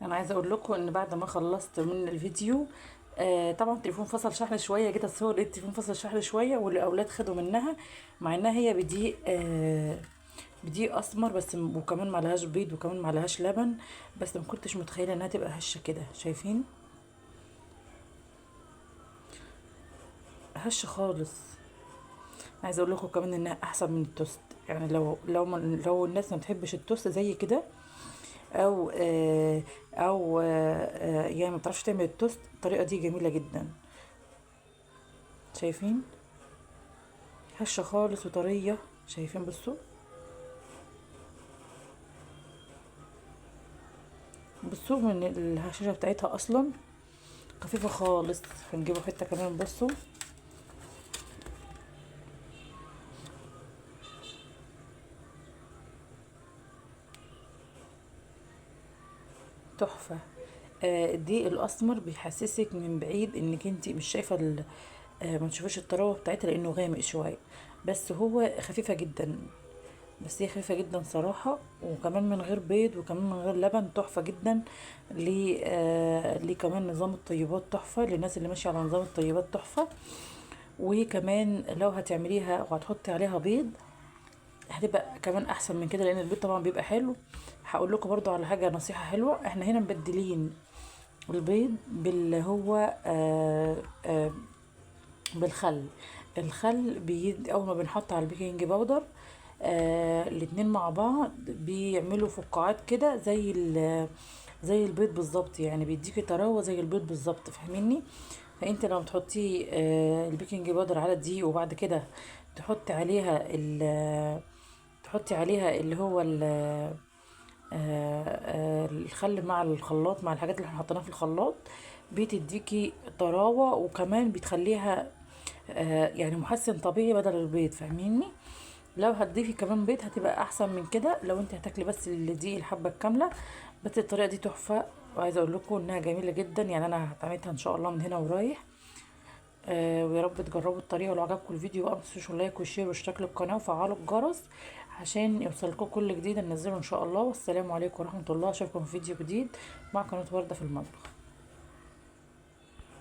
انا عايزه اقول لكم ان بعد ما خلصت من الفيديو، طبعا التليفون فصل شحن شويه، جيت اتصور لقيت التليفون فصل شحن شويه والاولاد خدوا منها. مع انها هي بدقيق، بدقيق اسمر بس، وكمان معلهاش بيض وكمان معلهاش لبن. بس ما كنتش متخيله انها تبقى هشه كده، شايفين؟ هشه خالص. عايزه اقول لكم كمان انها احسن من التوست. يعني لو الناس ما بتحبش التوست زي كده، او يعني ما بتعرفش تعمل التوست، الطريقه دي جميله جدا. شايفين؟ هشه خالص وطريه. شايفين؟ بصوا، بصوا من الهشاشه بتاعتها اصلا خفيفه خالص. هنجيبوا حته كمان، بصوا. تحفه. الدقيق الاسمر بيحسسك من بعيد انك انت مش شايفه ما تشوفيش الطراوه بتاعتها لانه غامق شويه. بس هو خفيفه جدا. بس هي خفيفة جدا صراحة، وكمان من غير بيض وكمان من غير لبن، تحفة جدا. ليه كمان نظام الطيبات تحفة، للناس اللي ماشية على نظام الطيبات تحفة. وكمان لو هتعمليها وهتحطي عليها بيض، هتبقى كمان احسن من كده، لان البيض طبعا بيبقى حلو. هقول لكم برضو على حاجة نصيحة حلوة. احنا هنا مبدلين البيض باللي هو بالخل. الخل اول ما بنحط على البيكنج باودر، الاتنين مع بعض بيعملوا فقاعات كده زي البيض بالظبط. يعني بيديكي طراوه زي البيض بالظبط، فاهميني؟ فانت لما تحطي البيكنج باودر على الدقيق، وبعد كده تحطي عليها تحطي عليها اللي هو الخل مع الخلاط، مع الحاجات اللي احنا حطيناها في الخلاط، بتديكي طراوة، وكمان بتخليها يعني محسن طبيعي بدل البيض، فاهميني؟ لو هتضيفي كمان بيض هتبقى احسن من كده، لو انت هتاكلي بس دي الحبة الكاملة. بس الطريقة دي تحفة، وعايزة اقول لكم انها جميلة جدا. يعني انا هعملها ان شاء الله من هنا ورايح. ويا رب تجربوا الطريقة. ولو عجبكم الفيديو بقى متنسوش لايك وشير واشتراك للقناة وفعلوا الجرس عشان يوصلكم كل جديد ننزله ان شاء الله. والسلام عليكم ورحمة الله. اشوفكم في فيديو جديد مع قناة وردة في المطبخ.